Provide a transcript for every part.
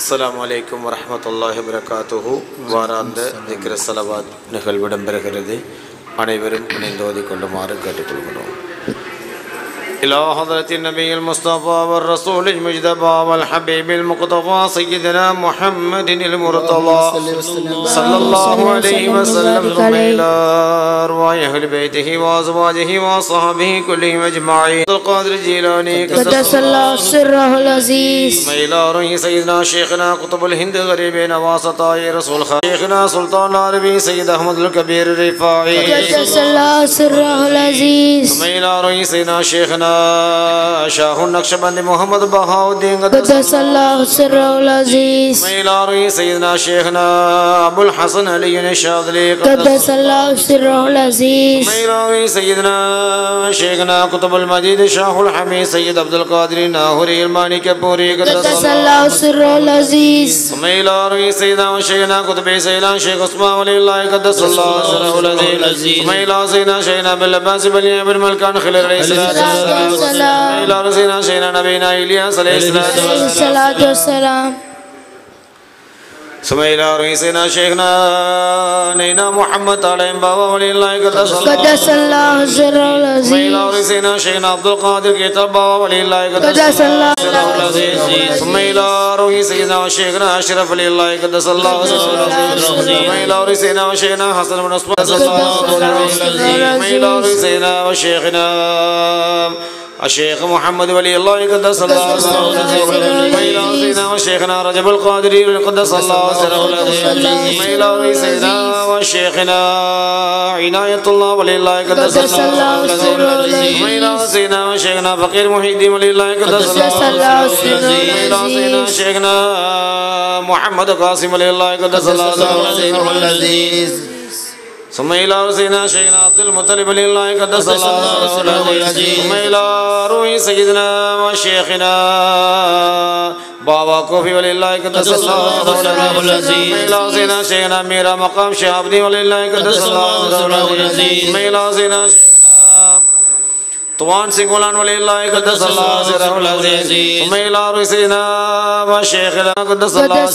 السلام عليكم ورحمة الله وبركاته. வாராந்த திக்ர ஸலவாத் நிகழ்வு இடம்பெறுகிறது. அனைவரும் இணைந்தோதி கொள்ளுமாறு கேட்டுக்கொள்கிறோம். إلى حضرة النبي المصطفى والرسول المجتبى والحبيب المقتفى سيدنا محمد المرتضى صلى الله عليه وسلم ثم إلى أرواح أهل بيته وأزواجه وصحبه كلهم أجمعين. القادر الجيلاني قدس الله سره العزيز. ثم إلى روح سيدنا شيخنا قطب الهند غريبين واسطاي رسول شيخنا سلطان العربي سيد أحمد الكبير الرفاعي قدس الله سره العزيز. ثم إلى روح سيدنا شيخنا شاه النقشبند محمد بهاء الدين قدس الله سره العزيز. إلى روح سيدنا شيخنا أبو الحسن علي الشاذلي قدس الله سره العزيز. إلى روح سيدنا شيخنا قطب المجيد شاه الحميد سيد عبد القادر الناهوري المانيكبوري قدس الله سره العزيز. إلى روح سيدنا وشيخنا قطب سيدنا شيخ عثمان ولي الله قدس الله سره العزيز. إلى سيدنا شيخنا بالعباس بن ابن ملكان خليل عليه السلام. إلى رسولنا شيخنا نبينا إلياس عليه الصلاة والسلام. ثم إلى رئيسنا شيخنا نينا محمد عليه بابا ولي الله قدس الله سره العزيز. إلى رئيسنا شيخنا عبد القادر كتاب بابا ولي الله قدس الله ثم إلى رئيسنا وشيخنا أشرف ولي الله قدس الله ثم إلى رئيسنا وشيخنا حسن بن عثمان قدس الله ثم إلى رئيسنا وشيخنا الشيخ محمد ولي الله قدس الله وإلى سيدنا وشيخنا رجب القادري قدس الله وإلى سيدنا وشيخنا عناية الله ولي الله قدس الله وإلى سيدنا وشيخنا فقير محي الدين ولي الله قدس الله وإلى سيدنا شيخنا محمد قاسم ولي الله قدس الله ثم إلى سيدنا شيخنا عبد المطلب ولي الله قدس الله ثم إلى روح سيدنا وشيخنا بابا كوفي ولي الله قدس الله ثم إلى سيدنا شيخنا ميرا مقام شهاب الدين ولي الله قدس الله ثم إلى سيدنا شيخنا طوان سيغولان ولي الله قدس الله سره العزيز ثم إلى روح سيدنا وشيخنا قدس الله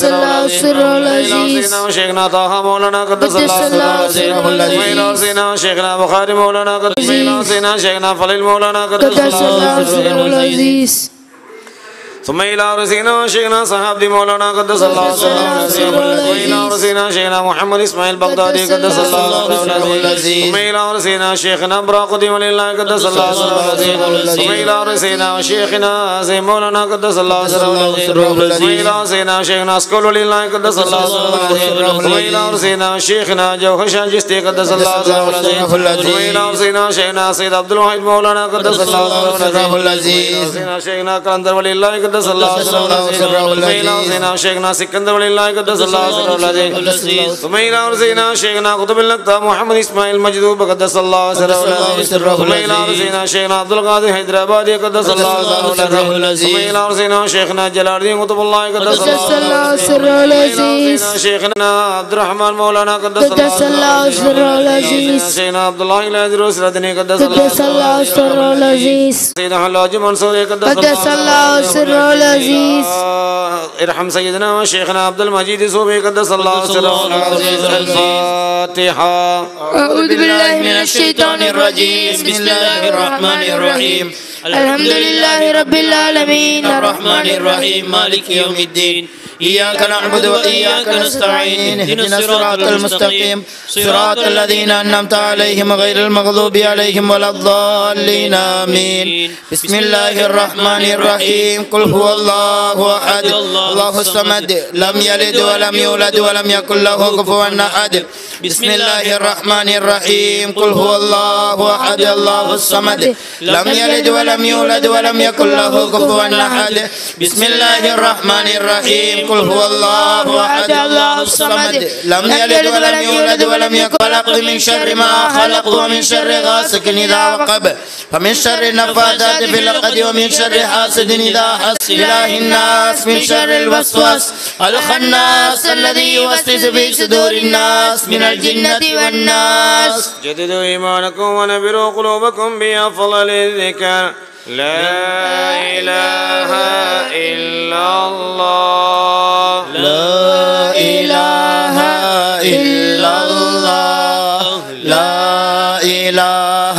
سره العزيز وشيخنا طه مولانا قدس الله سره العزيز إلى سيدنا شيخنا بخاري مولانا قدس إلى سيدنا شيخنا فليل مولانا قدس الله سره العزيز ثم إلى رسينا شيخنا صحاب دي مولانا قدس الله وإلى رسينا شيخنا محمد إسماعيل بغدادي قدس الله ثم إلى رسينا شيخنا براق دي ولي الله قدس الله ثم إلى رسينا شيخنا زي مولانا قدس الله ثم إلى رسينا شيخنا اسكول ولي الله قدس الله ثم إلى رسينا شيخنا جوهر شاجستي قدس الله ثم إلى رسينا شيخنا سيد عبد الواحد مولانا قدس الله شيخنا كلندر ولي الله قدس الله سيدنا شيخنا سكندر ولي الله قدس الله ثم إلى سيدنا شيخنا قطب الأقطاب محمد إسماعيل مجذوب قدس الله ثم إلى سيدنا شيخنا عبد القادر حيدرآبادي قدس الله ثم إلى سيدنا شيخنا جلال الدين قطب الله قدس الله سيدنا شيخنا عبد الرحمن مولانا قدس الله سيدنا عبد الله العزيز الدني قدس الله سيدنا الحاج منصور قدس الله العزيز ارحم سيدنا وشيخنا عبد المجيد صوبي قدس الله سره الفاتحة. أعوذ بالله من الشيطان الرجيم. بسم الله الرحمن الرحيم. الحمد لله رب العالمين الرحمن الرحيم مالك يوم الدين. إياك نعبد وإياك نستعين. اهدنا الصراط المستقيم صراط الذين أنعمت عليهم غير المغضوب عليهم ولا الضالين آمين. بسم الله الرحمن الرحيم. قل هو الله أحد الله الصمد لم يلد ولم يولد ولم يكن له كفوا أحد. بسم الله الرحمن الرحيم. قل هو الله أحد الله الصمد لم يلد ولم يولد ولم يكن له كفوا أحد. بسم الله الرحمن الرحيم. قل هو الله أحد الله الصمد لم يلد ولم يولد ولم يكن له من شر ما خلق ومن شر غاسق إذا وقب ومن شر النفاثات في العقد ومن شر حاسد إذا حسد. إله الناس من شر الوسواس الخناس الذي يوسوس في صدور الناس من الجنة والناس. جددوا إيمانكم ونبروا قلوبكم بأفضل الذكر لا إله إلا الله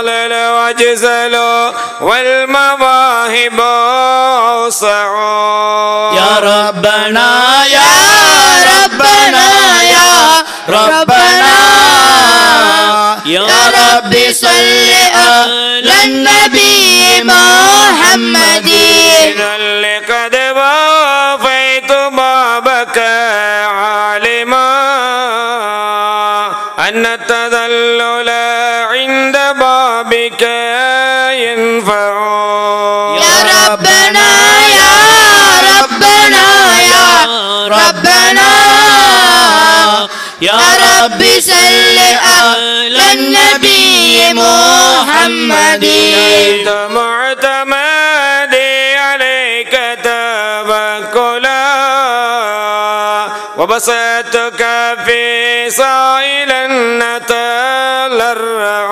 الفضل وجزل والمواهب أوسع يا ربنا يا ربنا يا ربنا يا ربي صل على النبي محمد لقد وافيت بابك عالما أن التذلل عند بابك ينفع يا ربنا يا ربنا يا ربنا يا ربي صل على النبي محمد معتمدي عليك توكلا وبسطتك في سائلا نتضرع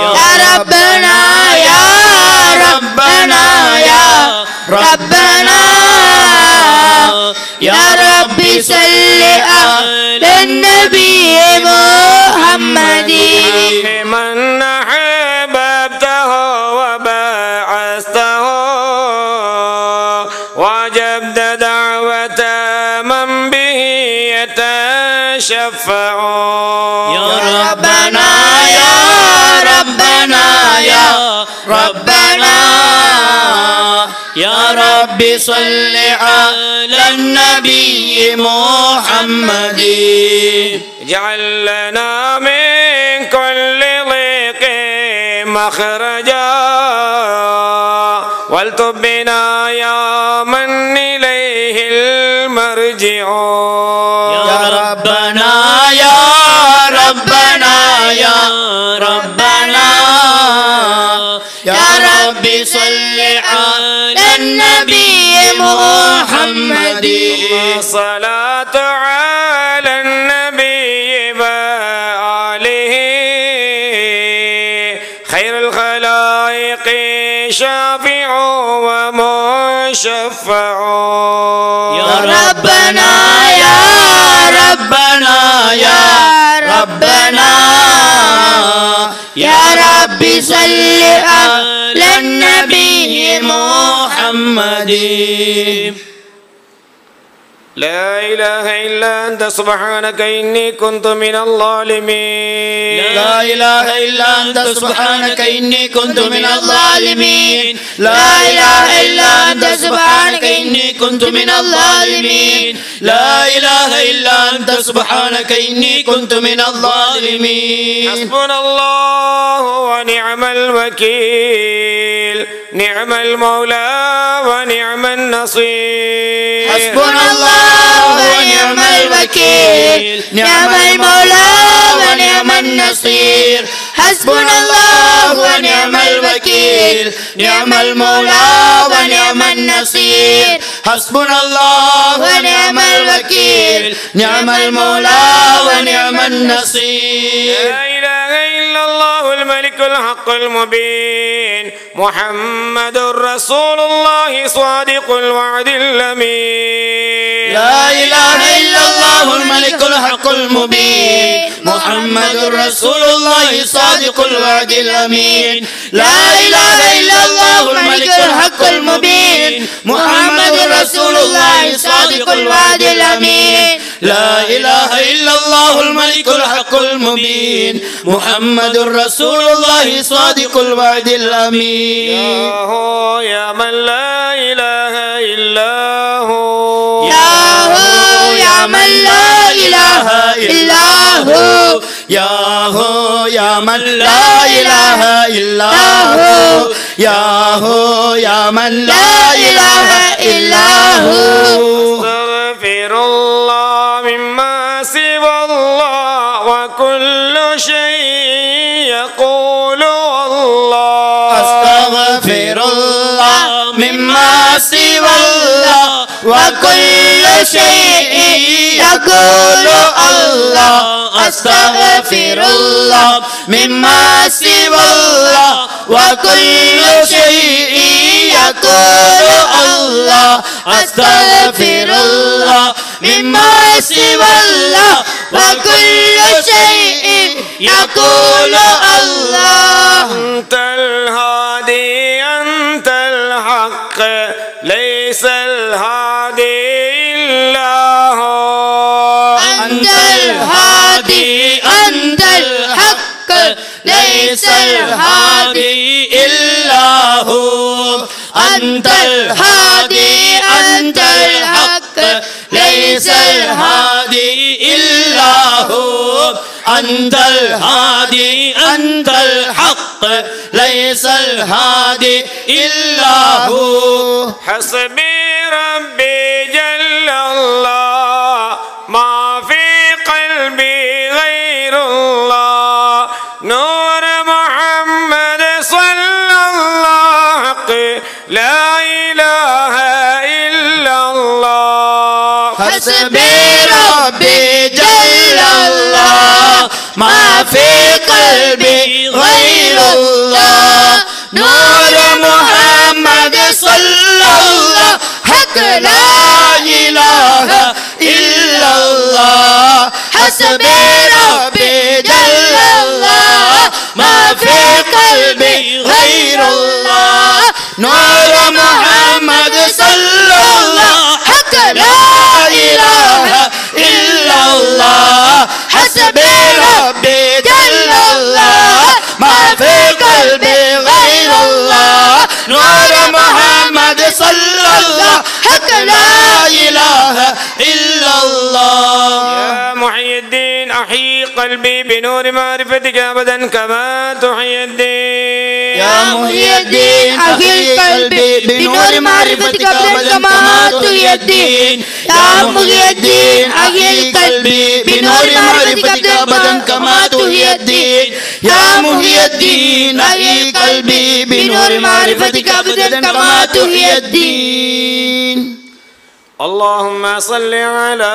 يا ربنا يا ربنا يا ربنا يا ربي صل على النبي محمد من أحببته وبعثته وجبت دعوة من به يتشفع يا ربنا يا ربنا يا ربنا يا ربي صل على النبي محمد اجعل لنا من كل ضيق مخرجا والتب بنا يا من إليه المرجع يا ربنا يا ربنا يا ربنا يا ربي صل على النبي محمد الصلاة على النبي وآله خير الخلائق شافع ومشفع يا ربنا يا ربنا يا ربنا يا ربي صل على النبي محمد لا إله إلا أنت سبحانك إني كنت من الظالمين لا إله إلا أنت سبحانك إني كنت من الظالمين لا إله إلا أنت سبحانك إني كنت من الظالمين لا إله إلا أنت سبحانك إني كنت من الظالمين حسبنا الله ونعم الوكيل نعم المولى ونعم النصير حسبنا الله ونعم الوكيل نعم المولى ونعم النصير حسبنا الله ونعم الوكيل نعم المولى ونعم النصير حسبنا الله ونعم الوكيل نعم المولى ونعم النصير لا إله إلا الله الملك الحق المبين محمد رسول الله صادق الوعد الأمين لا إله إلا الله الملك الحق المبين محمد رسول الله صادق الوعد الأمين لا إله إلا الله الملك الحق المبين محمد رسول الله صادق الوعد الأمين لا إله إلا الله الملك الحق المبين محمد رسول الله صادق الوعد الأمين يا هو يا من لا إله إلا هو يا هو يا من لا إله إلا هو يا هو يا من لا إله إلا هو يا هو يا من لا إله إلا هو أستغفر الله مما سوى الله وكل شيء يقول الله أستغفر الله مما سوى الله وكل شيء يقول الله أستغفر الله مما سوى الله وكل شيء يقول الله أستغفر الله مما سوى الله وكل شيء يقول الله أنت الهادي أنت الحق ليس الهادي إلا هو أنت الهادي أنت الحق ليس الهادي إلا هو أنت الهادي أنت الحق ليس الهادي إلا هو أنت الهادي أنت الحق ليس الهادي إلا هو حسبي ربي جل الله ما في قلبي غير الله نور محمد صلى الله لا إله إلا الله حسبي ربي جل الله ما في قلبي غير الله نور محمد صلى الله حق لا إله إلا الله حسبي ربي جل الله ما في قلبي غير الله نور محمد صلى الله حق لا إله إلا الله حسبي ربي جل الله ما في قلبي غير الله نور محمد صلى الله حق لا إله إلا الله يا محي الدين أحيي قلبي بنور معرفتك أبدا كما تحيي الدين يا محي الدين أحيي قلبي بنور معرفتك أبدا كما تحيي الدين يا محي الدين أحيي قلبي بنور معرفتك أبدا كما تحيي الدين يا محي الدين أحيي قلبي بنور معرفتك أبدا كما تحيي الدين اللهم صل على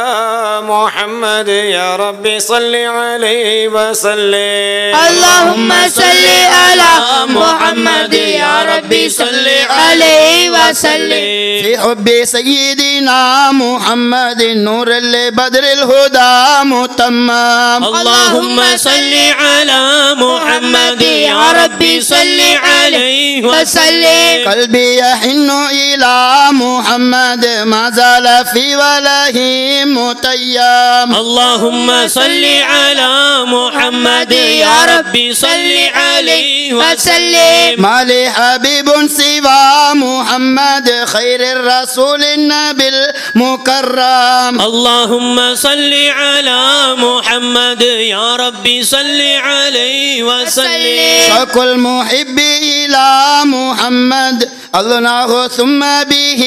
محمد يا ربي صل عليه وسلم اللهم صل على محمد يا ربي صل عليه وسلم في حب سيدنا محمد نور لبدر الهدى متمم اللهم صل على محمد يا ربي صل عليه وسلم قلبي يحن إلى محمد ما زال في وله متيم اللهم صل على محمد يا ربي صل عليه وسلم ما لي حبيب سوى محمد خير الرسول النبي المكرم اللهم صل على محمد يا ربي صل عليه وسلم شوق المحب إلى محمد الله ثم به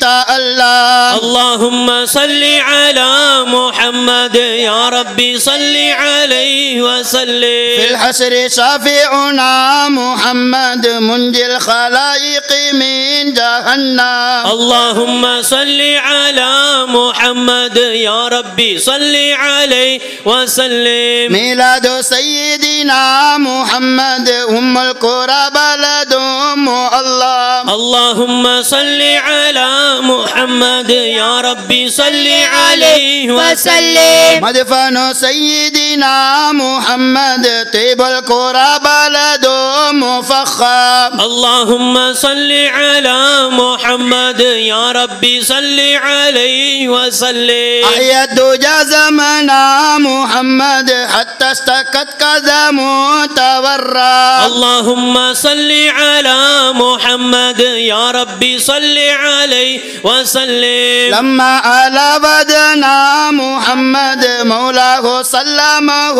تألم اللهم صل على محمد يا ربي صل عليه وسلم في الحشر شافعنا محمد منجي الخلائق من جهنم اللهم صل على محمد يا ربي صل عليه وسلم ميلاد سيدنا محمد أم القرى بلد الله اللهم صل على محمد يا ربي صل عليه وسلم مدفن سيدنا محمد طيب القرى بلد مفخم اللهم صل على محمد يا ربي صل عليه وسلم أحيا الدجى زمنا محمد حتى اشتكت قدم تورم اللهم صل على محمد يا ربي صل عليه وسلم لما على بدنا محمد مولاه سلمه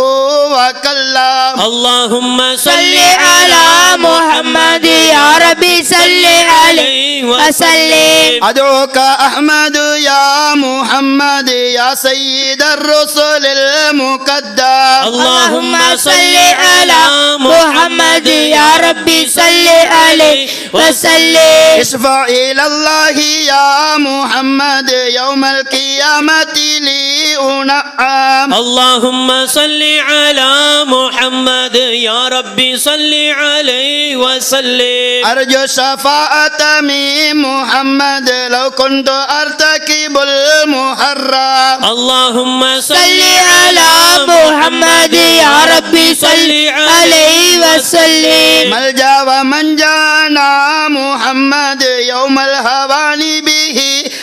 وكلم اللهم صل على محمد يا ربي صل عليه وسلم أدعوك أحمد يا محمد يا سيد الرسل المقدم اللهم صل على محمد يا ربي صل عليه وسلم اشفع إلى الله يا محمد يوم القيامة لي أنعم اللهم صل على محمد يا ربي صل عليه وسلم أرجو الشفاعة من محمد لو كنت أرتكب المحرم اللهم صل على محمد يا ربي صل عليه وسلم ملجأ ومن جانا محمد يوم الهوان به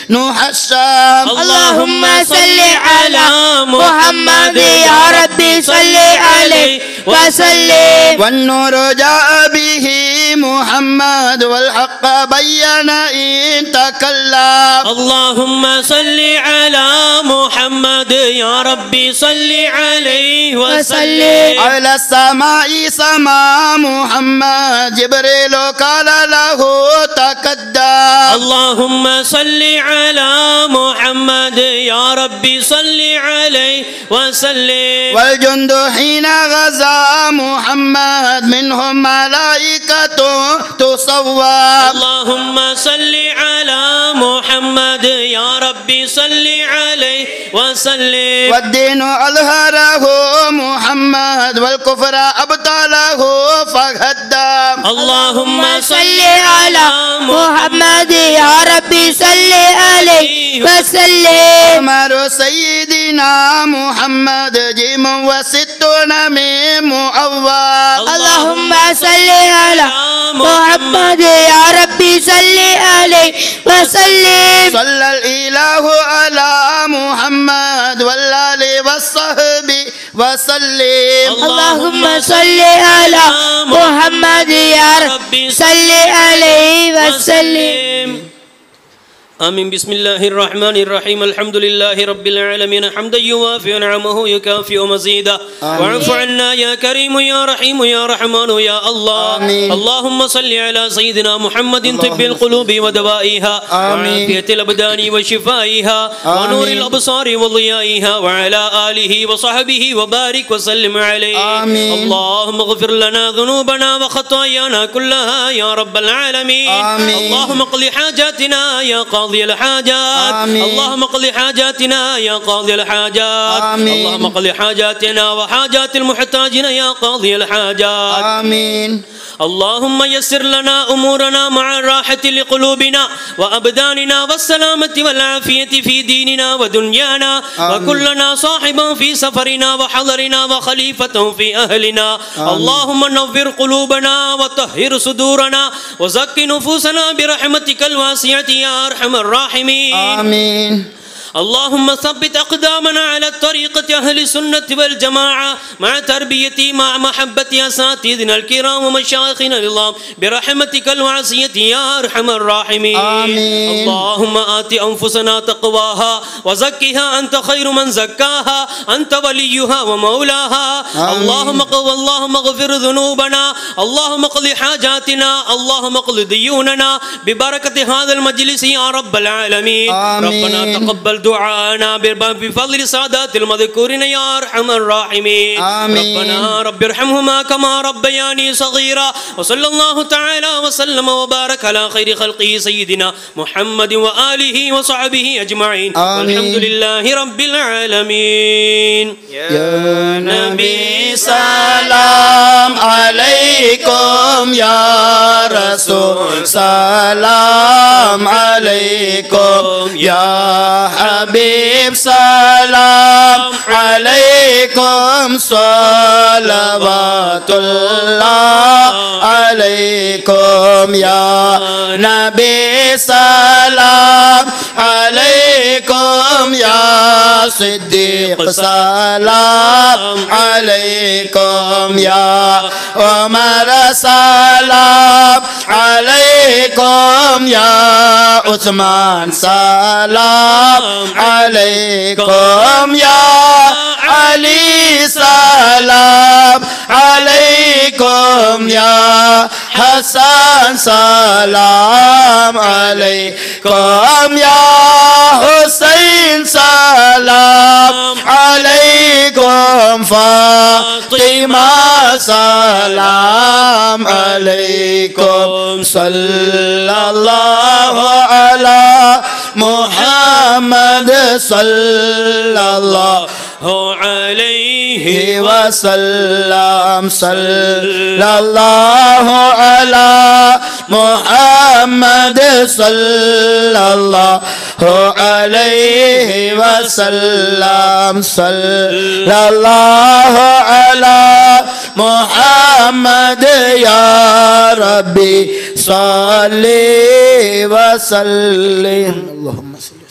نحشم اللهم صل على محمد يا ربي صل عليه وسلم والنور جاء به محمد والحق بين إن تكلم اللهم صل على محمد يا ربي صل عليه وسلم على السماء سما محمد جبريل قال له تقدم اللهم صل على محمد يا ربي صل عليه وسلم والجند حين غزا محمد منهم ملائكة تصور اللهم صل على محمد يا ربي صل عليه وسلم والدين أظهره محمد والكفر أبطله فهدم اللهم صل على محمد يا ربي صل عليه وسلم أمر سيدنا محمد جيم وستون ميم أول اللهم صل على محمد يا ربي صل عليه وسلم صلى الإله على محمد والآل والصحب وسلم اللهم صل على محمد يا ربي صل عليه وسلم آمين. بسم الله الرحمن الرحيم. الحمد لله رب العالمين حمدا يوافي نعمه يكافئ مزيدا. واعف عنا يا كريم يا رحيم يا رحمن يا الله. آمين. اللهم صل على سيدنا محمد طب القلوب ودوائها وعافية الأبدان وشفائها ونور الأبصار وضيائها وعلى آله وصحبه وبارك وسلم عليه. آمين. اللهم اغفر لنا ذنوبنا وخطايانا كلها يا رب العالمين. آمين. اللهم اقض حاجاتنا يا قاضي الحاجات. آمين. اللهم اقض حاجاتنا يا قاضي الحاجات. آمين. اللهم اقض حاجاتنا وحاجات المحتاجين يا قاضي الحاجات. آمين. اللهم يسر لنا أمورنا مع الراحة لقلوبنا وأبداننا والسلامة والعافية في ديننا ودنيانا. وكلنا صاحبا في سفرنا وحضرنا وخليفة في أهلنا. اللهم نور قلوبنا وطهر صدورنا وزك نفوسنا برحمتك الواسعة يا أرحم الراحمين. آمين. اللهم ثبت أقدامنا على الطريقة أهل السنة والجماعة مع تربية مع محبة أساتذتنا الكرام ومشايخنا العظام برحمتك الواسعة يا أرحم الراحمين. آمين. اللهم آت أنفسنا تقواها وزكها أنت خير من زكاها أنت وليها ومولاها. اللهم اغفر ذنوبنا. اللهم اقض حاجاتنا. اللهم اقض ديوننا ببركة هذا المجلس يا رب العالمين. ربنا تقبل دعانا بفضل سادات المذكورين يا أرحم الراحمين. ربنا رب ارحمهما كما ربياني صغيرا. وصلى الله تعالى وسلم وبارك على خير خلقه سيدنا محمد وآله وصحبه أجمعين. والحمد لله رب العالمين. يا نبي سلام عليكم يا رسول سلام عليكم يا حبيب سلام عليكم صلوات الله عليكم يا نبي سلام عليكم يا صديق سلام عليكم يا عمر سلام عليكم يا عثمان سلام عليكم يا علي سلام عليكم يا حسن سلام عليكم يا حسين سلام عليكم فاطمة سلام عليكم صلى الله على محمد صلى الله عليه وسلم صلى الله على محمد صلى الله عليه وسلم صلى الله على محمد يا ربي صل وسلم اللهم صل